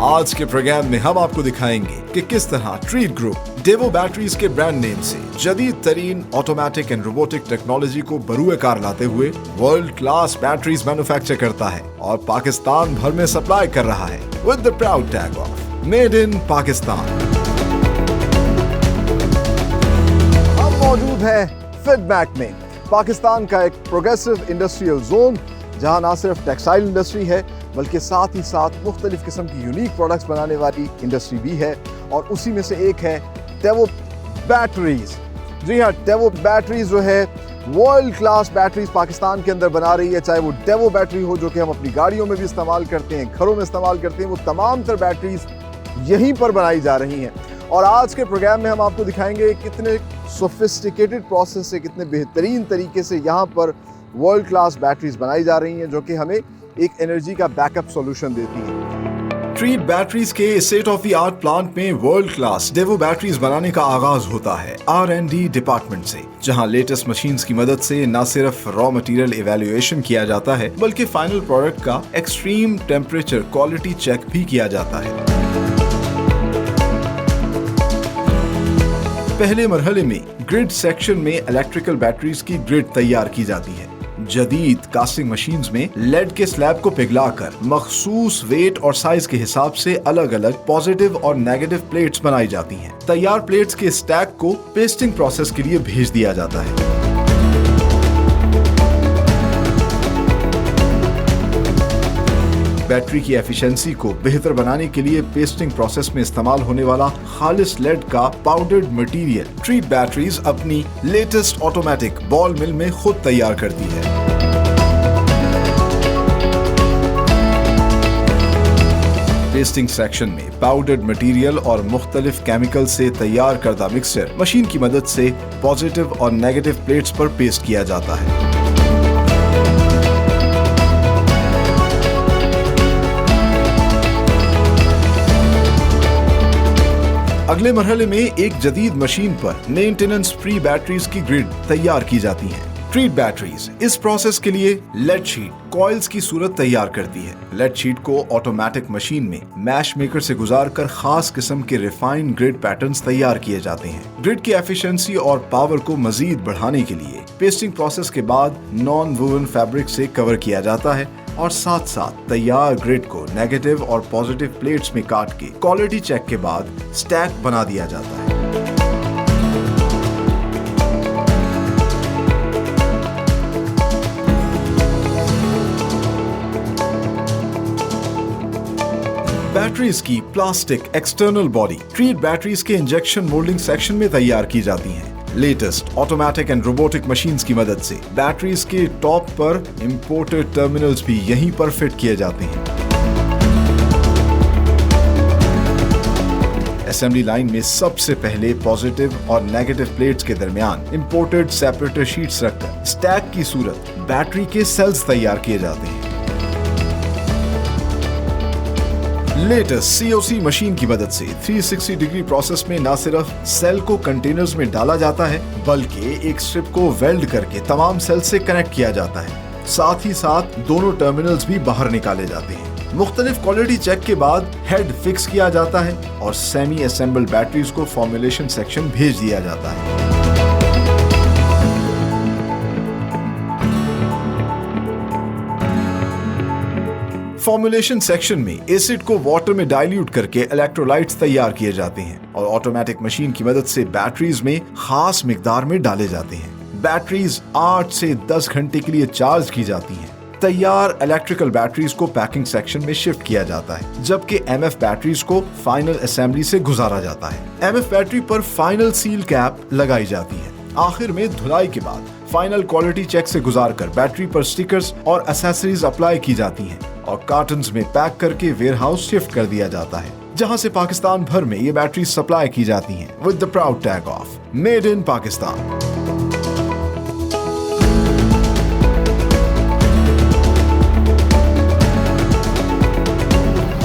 आज के प्रोग्राम में हम आपको दिखाएंगे कि किस तरह ट्रीट ग्रुप डेवो बैटरीज के ब्रांड नेम से जदीद तरीन ऑटोमेटिक एंड रोबोटिक टेक्नोलॉजी को बरूए कार लाते हुए वर्ल्ड क्लास बैटरीज मैन्युफैक्चर करता है और पाकिस्तान भर में सप्लाई कर रहा है with the proud tag of made in Pakistan. हम मौजूद हैं फिडमैक में, पाकिस्तान का एक प्रोग्रेसिव इंडस्ट्रियल जोन जहां ना सिर्फ टेक्सटाइल इंडस्ट्री है बल्कि साथ ही साथ मुख्तलिफ किस्म की यूनिक प्रोडक्ट्स बनाने वाली इंडस्ट्री भी है और उसी में से एक है डेवो बैटरीज। जी हाँ, डेवो बैटरीज जो है वर्ल्ड क्लास बैटरीज पाकिस्तान के अंदर बना रही है। चाहे वो डेवो बैटरी हो जो कि हम अपनी गाड़ियों में भी इस्तेमाल करते हैं, घरों में इस्तेमाल करते हैं, वो तमाम तर बैटरीज यहीं पर बनाई जा रही हैं। और आज के प्रोग्राम में हम आपको दिखाएंगे कितने सोफिस्टिकेटेड प्रोसेस से, कितने बेहतरीन तरीके से यहाँ पर वर्ल्ड क्लास बैटरीज बनाई जा रही हैं जो कि हमें एक एनर्जी का बैकअप सॉल्यूशन देती है। ट्रीट बैटरीज के state of the art plant में वर्ल्ड क्लास डेवो बैटरीज बनाने का आगाज होता है R&D डिपार्टमेंट से, जहां लेटेस्ट मशीन्स की मदद से न सिर्फ रॉ मटेरियल इवैल्यूएशन किया जाता है बल्कि फाइनल प्रोडक्ट का एक्सट्रीम टेम्परेचर क्वालिटी चेक भी किया जाता है। पहले मरहले में ग्रिड सेक्शन में इलेक्ट्रिकल बैटरीज की ग्रिड तैयार की जाती है। जदीद कास्टिंग मशीन्स में लेड के स्लैब को पिघलाकर मखसूस वेट और साइज के हिसाब से अलग अलग पॉजिटिव और नेगेटिव प्लेट्स बनाई जाती हैं। तैयार प्लेट्स के स्टैक को पेस्टिंग प्रोसेस के लिए भेज दिया जाता है। बैटरी की एफिशिएंसी को बेहतर बनाने के लिए पेस्टिंग प्रोसेस में इस्तेमाल होने वाला खालिस लेड का पाउडर्ड मटेरियल ट्रीट बैटरीज अपनी लेटेस्ट ऑटोमेटिक बॉल मिल में खुद तैयार करती है। पेस्टिंग सेक्शन में पाउडर्ड मटेरियल और मुख्तलिफ केमिकल से तैयार करदा मिक्सचर मशीन की मदद से पॉजिटिव और नेगेटिव प्लेट्स पर पेस्ट किया जाता है। अगले मरहले में एक जदीद मशीन पर मेंटेनेंस फ्री बैटरीज की ग्रिड तैयार की जाती है। ट्रीट बैटरीज इस प्रोसेस के लिए लेड शीट कॉइल्स की सूरत तैयार करती है। लेड शीट को ऑटोमेटिक मशीन में मैश मेकर से गुजारकर खास किस्म के रिफाइंड ग्रिड पैटर्न्स तैयार किए जाते हैं। ग्रिड की एफिशिएंसी और पावर को मजीद बढ़ाने के लिए पेस्टिंग प्रोसेस के बाद नॉन वूवन फैब्रिक से कवर किया जाता है और साथ साथ तैयार ग्रिड को नेगेटिव और पॉजिटिव प्लेट्स में काट के क्वालिटी चेक के बाद स्टैक बना दिया जाता है। बैटरीज की plastic external body treat batteries के इंजेक्शन मोल्डिंग सेक्शन में तैयार की जाती है। Latest automatic and robotic machines की मदद से बैटरीज के टॉप पर इंपोर्टेड टर्मिनल्स भी यहीं पर फिट किए जाते हैं। असेंबली लाइन में सबसे पहले पॉजिटिव और नेगेटिव प्लेट्स के दरमियान इंपोर्टेड सेपरेटर शीट्स रखकर स्टैक की सूरत बैटरी के सेल्स तैयार किए जाते हैं। लेटेस्ट COC मशीन की मदद से 360 डिग्री प्रोसेस में न सिर्फ सेल को कंटेनर्स में डाला जाता है बल्कि एक स्ट्रिप को वेल्ड करके तमाम सेल से कनेक्ट किया जाता है। साथ ही साथ दोनों टर्मिनल्स भी बाहर निकाले जाते हैं। मुख्तलिफ क्वालिटी चेक के बाद हेड फिक्स किया जाता है और सेमी असेंबल बैटरीज को फॉर्मुलेशन सेक्शन भेज दिया जाता है। फॉर्मुलेशन सेक्शन में एसिड को वाटर में डाइल्यूट करके इलेक्ट्रोलाइट्स तैयार किए जाते हैं और ऑटोमेटिक मशीन की मदद से बैटरीज में खास मिकदार में डाले जाते हैं। बैटरीज 8 से 10 घंटे के लिए चार्ज की जाती हैं। तैयार इलेक्ट्रिकल बैटरीज को पैकिंग सेक्शन में शिफ्ट किया जाता है, जबकि MF बैटरीज को फाइनल असेंबली से गुजारा जाता है। MF बैटरी पर फाइनल सील कैप लगाई जाती है। आखिर में धुलाई के बाद फाइनल क्वालिटी चेक से गुजारकर बैटरी पर स्टिकर्स और एक्सेसरीज अप्लाई की जाती हैं और कार्टन्स में पैक करके वेयरहाउस शिफ्ट कर दिया जाता है, जहां से पाकिस्तान भर में ये बैटरी सप्लाई की जाती हैं with the proud tag of made in Pakistan.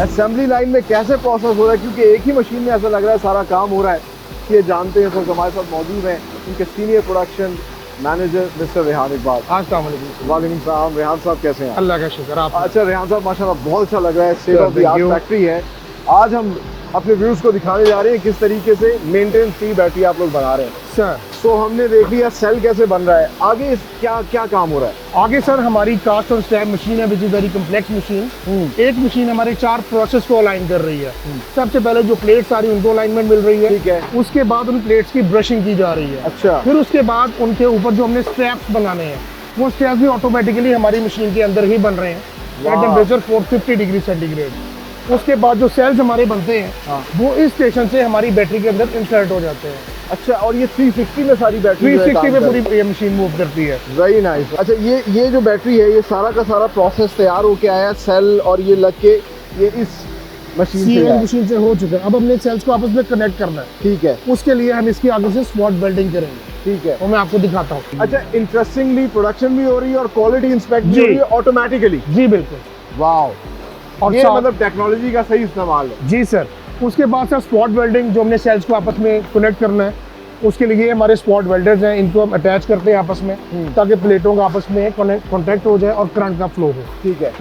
Assembly line में कैसे प्रोसेस हो रहा है, क्योंकि एक ही मशीन में ऐसा लग रहा है सारा काम हो रहा है। ये जानते हैं, तो हमारे साथ मौजूद हैं उनके senior production manager mister Rehan Iqbal. वालेकुम सलाम। रेहान साहब कैसे हैं? अल्लाह का शुक्र। आप? अच्छा रेहान साहब, माशाल्लाह बहुत अच्छा लग रहा है। State of the art factory है आज हम अपने व्यूज को दिखाने जा रहे हैं किस तरीके से मेंटेनेंस फ्री बैटरी आप लोग बना रहे हैं सर। सो हमने देख लिया सेल कैसे बन रहा है, आगे क्या क्या काम हो रहा है? आगे सर हमारी कास्ट और स्टैम्प मशीन है which is very complex machine. एक मशीन हमारे 4 प्रोसेस को अलाइन कर रही है। सबसे पहले जो प्लेट्स आ रही है उनको अलाइनमेंट मिल रही है, ठीक है। उसके बाद उन प्लेट्स की ब्रशिंग की जा रही है। अच्छा। फिर उसके बाद उनके ऊपर जो हमने स्ट्रैप्स बनाने हैं वो स्ट्रैप्स भी ऑटोमेटिकली हमारी मशीन के अंदर ही बन रहे हैं एट टेम्परेचर 450 डिग्री सेंटीग्रेड। उसके बाद जो सेल्स हमारे बनते हैं वो इस स्टेशन से हमारी बैटरी के अंदर इंसर्ट हो जाते हैं। अच्छा, और ये 360 में सारी बैटरी 360 में पूरी ये मशीन मूव करती है। Very nice. अच्छा, ये जो बैटरी है ये सारा का सारा प्रोसेस तैयार होके आया, सेल और ये लग के ये इस मशीन से मशीन से हो चुका है। अब हमने सेल्स को आपस में कनेक्ट करना है। ठीक है। उसके लिए हम इसकी आगे से स्पॉट वेल्डिंग करेंगे। ठीक है, वो मैं आपको दिखाता हूँ। अच्छा, इंटरेस्टिंगली प्रोडक्शन भी हो रही है और क्वालिटी इंस्पेक्ट भी हो रही है ऑटोमेटिकली। जी बिल्कुल। वाओ, और ये मतलब टेक्नोलॉजी का सही इस्तेमाल है। जी सर। उसके बाद सर स्पॉट वेल्डिंग जो हमने सेल्स को आपस में कनेक्ट करना है उसके लिए हमारे स्पॉट वेल्डर्स हैं, इनको हम अटैच करते हैं आपस में ताकि प्लेटों का आपस में कॉन्टैक्ट हो जाए और करंट का फ्लो हो। ठीक है।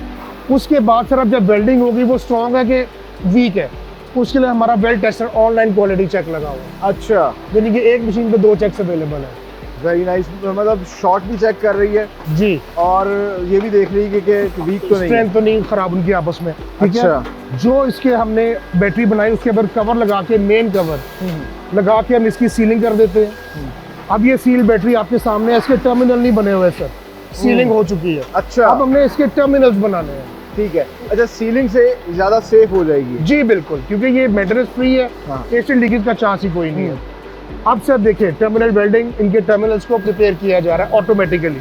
उसके बाद सर अब जब वेल्डिंग होगी वो स्ट्रॉन्ग है कि वीक है, उसके लिए हमारा weld tester online quality check लगा हुआ है। अच्छा, यानी कि एक मशीन पे 2 चेक्स अवेलेबल है। Very nice. मतलब शॉर्ट भी चेक कर रही है जी, और ये भी देख रही है कि वीक तो नहीं, स्ट्रेंथ तो नहीं खराब उनकी आपस में। ठीक अच्छा। है। जो इसके हमने बैटरी बनाई उसके ऊपर कवर लगा के, मेन कवर लगा के हम इसकी सीलिंग कर देते हैं। अब ये सील बैटरी आपके सामने है, इसके टर्मिनल नहीं बने हुए सर, सीलिंग हो चुकी है। अच्छा, अब हमने इसके टर्मिनल्स बनाने हैं। ठीक है। अच्छा, सीलिंग से ज्यादा सेफ हो जाएगी? जी बिल्कुल, क्योंकि ये मेंटेनेंस फ्री है, एसिड लीकेज का चांस ही कोई नहीं है। अब सर देखिए टर्मिनल वेल्डिंग, इनके टर्मिनल्स को प्रिपेयर किया जा रहा है ऑटोमेटिकली।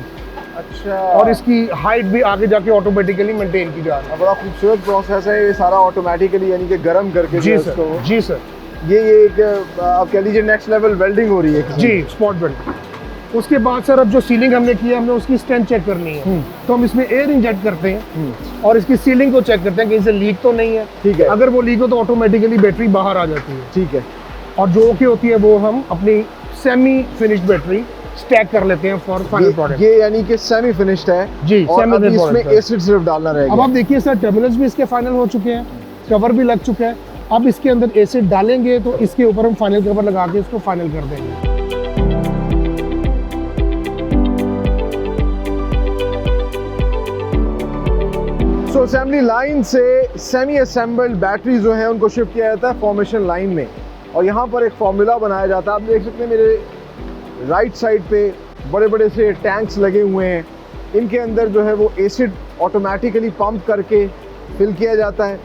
अच्छा। और इसकी हाइट भी आगे जाके ऑटोमेटिकली मेंटेन की जा रही है। बड़ा खूबसूरत प्रोसेस है ये सारा, ऑटोमेटिकली यानी कि गर्म करके जी जो सर। इसको जी सर। ये एक आप कह लीजिए नेक्स्ट लेवल वेल्डिंग हो रही है। जी, स्पॉट वेल्डिंग। उसके बाद सर अब जो सीलिंग हमने किया हमने उसकी स्ट्रेंथ चेक करनी है, तो हम इसमें एयर इंजेक्ट करते हैं और इसकी सीलिंग को चेक करते हैं कि इसे लीक तो नहीं है। ठीक है। अगर वो लीक हो तो ऑटोमेटिकली बैटरी बाहर आ जाती है। ठीक है। और जो की होती है वो हम अपनी सेमी फिनिश्ड बैटरी स्टैक कर लेते हैं फॉर फाइनल प्रोडक्ट। ये यानी कि सेमी फिनिश्ड है जी, और सेमी अभी फिनिश्ड इसमें एसिड सिर्फ डालना रहेगा। अब आप देखिए सर टर्मिनल्स भी इसके फाइनल हो चुके हैं, कवर भी लग चुका है। अब इसके अंदर एसिड डालेंगे तो इसके ऊपर हम फाइनल कवर लगा के इसको फाइनल कर देंगे। सो असेंबली लाइन से सेमी असेंबल्ड बैटरी जो है उनको शिफ्ट किया जाता है फॉर्मेशन लाइन में, और यहाँ पर एक फॉर्मूला बनाया जाता है। आप देख सकते हैं मेरे राइट साइड पे बड़े बड़े से टैंक्स लगे हुए हैं, इनके अंदर जो है वो एसिड ऑटोमेटिकली पंप करके फिल किया जाता है।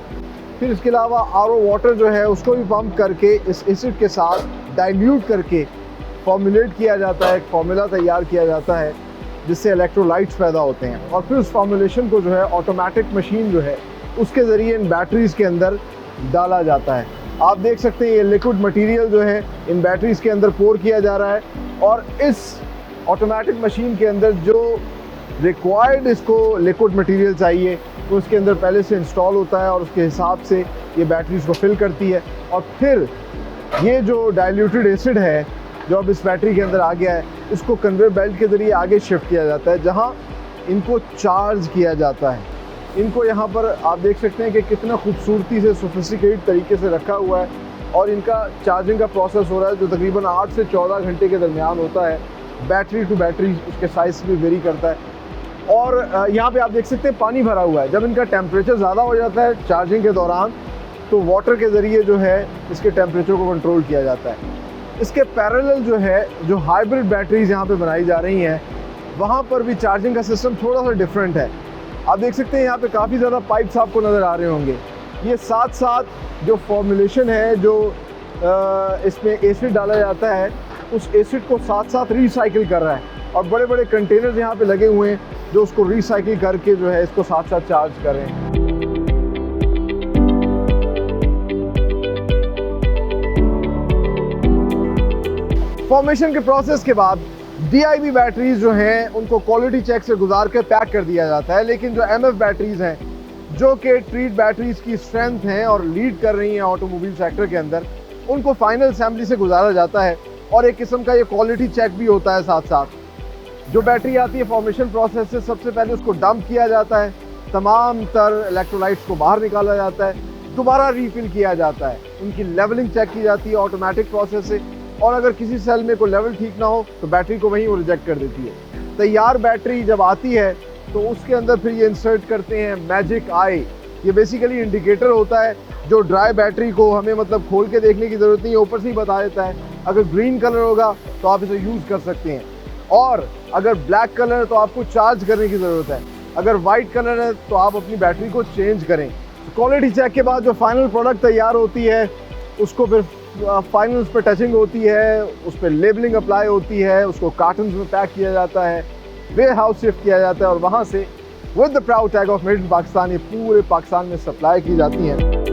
फिर इसके अलावा आरओ वाटर जो है उसको भी पंप करके इस एसिड के साथ डाइल्यूट करके फॉर्मुलेट किया जाता है, एक फॉर्मूला तैयार किया जाता है जिससे इलेक्ट्रोलाइट्स पैदा होते हैं, और फिर उस फॉर्मुलेशन को जो है ऑटोमेटिक मशीन जो है उसके ज़रिए इन बैटरीज़ के अंदर डाला जाता है। आप देख सकते हैं ये लिक्विड मटेरियल जो है इन बैटरीज़ के अंदर पोर किया जा रहा है, और इस ऑटोमेटिक मशीन के अंदर जो रिक्वायर्ड इसको लिक्विड मटेरियल चाहिए तो उसके अंदर पहले से इंस्टॉल होता है और उसके हिसाब से ये बैटरीज़ को फिल करती है, और फिर ये जो डाइल्यूटेड एसिड है जो अब इस बैटरी के अंदर आ गया है इसको कन्वेयर बेल्ट के ज़रिए आगे शिफ्ट किया जाता है जहाँ इनको चार्ज किया जाता है। इनको यहाँ पर आप देख सकते हैं कि कितना खूबसूरती से सोफिस्टिकेटेड तरीके से रखा हुआ है, और इनका चार्जिंग का प्रोसेस हो रहा है जो तकरीबन 8 से 14 घंटे के दरमियान होता है। बैटरी टू बैटरी उसके साइज़ भी वेरी करता है, और यहाँ पे आप देख सकते हैं पानी भरा हुआ है। जब इनका टेम्परेचर ज़्यादा हो जाता है चार्जिंग के दौरान तो वाटर के ज़रिए जो है इसके टेम्परेचर को कंट्रोल किया जाता है। इसके पैरेलल जो है जो हाइब्रिड बैटरीज़ यहाँ पे बनाई जा रही हैं वहाँ पर भी चार्जिंग का सिस्टम थोड़ा सा डिफरेंट है। आप देख सकते हैं यहाँ पे काफ़ी ज़्यादा पाइप्स आपको नज़र आ रहे होंगे। ये साथ साथ जो फॉर्मुलेशन है जो इसमें एसिड डाला जाता है उस एसिड को साथ साथ रिसाइकिल कर रहा है, और बड़े बड़े कंटेनर्स यहाँ पे लगे हुए हैं जो उसको रिसाइकिल करके जो है इसको साथ साथ चार्ज कर रहे हैं। फॉर्मेशन के प्रोसेस के बाद DIB बैटरीज जो हैं उनको क्वालिटी चेक से गुजार कर पैक कर दिया जाता है, लेकिन जो MF बैटरीज हैं जो कि ट्रीट बैटरीज की स्ट्रेंथ हैं और लीड कर रही हैं ऑटोमोबाइल सेक्टर के अंदर, उनको फाइनल असेंबली से गुजारा जाता है, और एक किस्म का ये क्वालिटी चेक भी होता है। साथ साथ जो बैटरी आती है फॉर्मेशन प्रोसेस से सबसे पहले उसको डंप किया जाता है, तमाम तर इलेक्ट्रोलाइट्स को बाहर निकाला जाता है, दोबारा रीफिल किया जाता है, उनकी लेवलिंग चेक की जाती है ऑटोमेटिक प्रोसेस से, और अगर किसी सेल में कोई लेवल ठीक ना हो तो बैटरी को वहीं वो रिजेक्ट कर देती है। तैयार बैटरी जब आती है तो उसके अंदर फिर ये इंसर्ट करते हैं मैजिक आई। ये बेसिकली इंडिकेटर होता है जो ड्राई बैटरी को हमें मतलब खोल के देखने की ज़रूरत नहीं है, ऊपर से ही बता देता है। अगर ग्रीन कलर होगा तो आप इसे यूज़ कर सकते हैं, और अगर ब्लैक कलर है तो आपको चार्ज करने की ज़रूरत है, अगर वाइट कलर है तो आप अपनी बैटरी को चेंज करें। क्वालिटी चेक के बाद जो फाइनल प्रोडक्ट तैयार होती है उसको फिर फाइनल उस पर टचिंग होती है, उस पर लेबलिंग अप्लाई होती है, उसको कार्टन्स में पैक किया जाता है, वेयर हाउस शिफ्ट किया जाता है, और वहाँ से with the proud tag of made in Pakistan ये पूरे पाकिस्तान में सप्लाई की जाती है।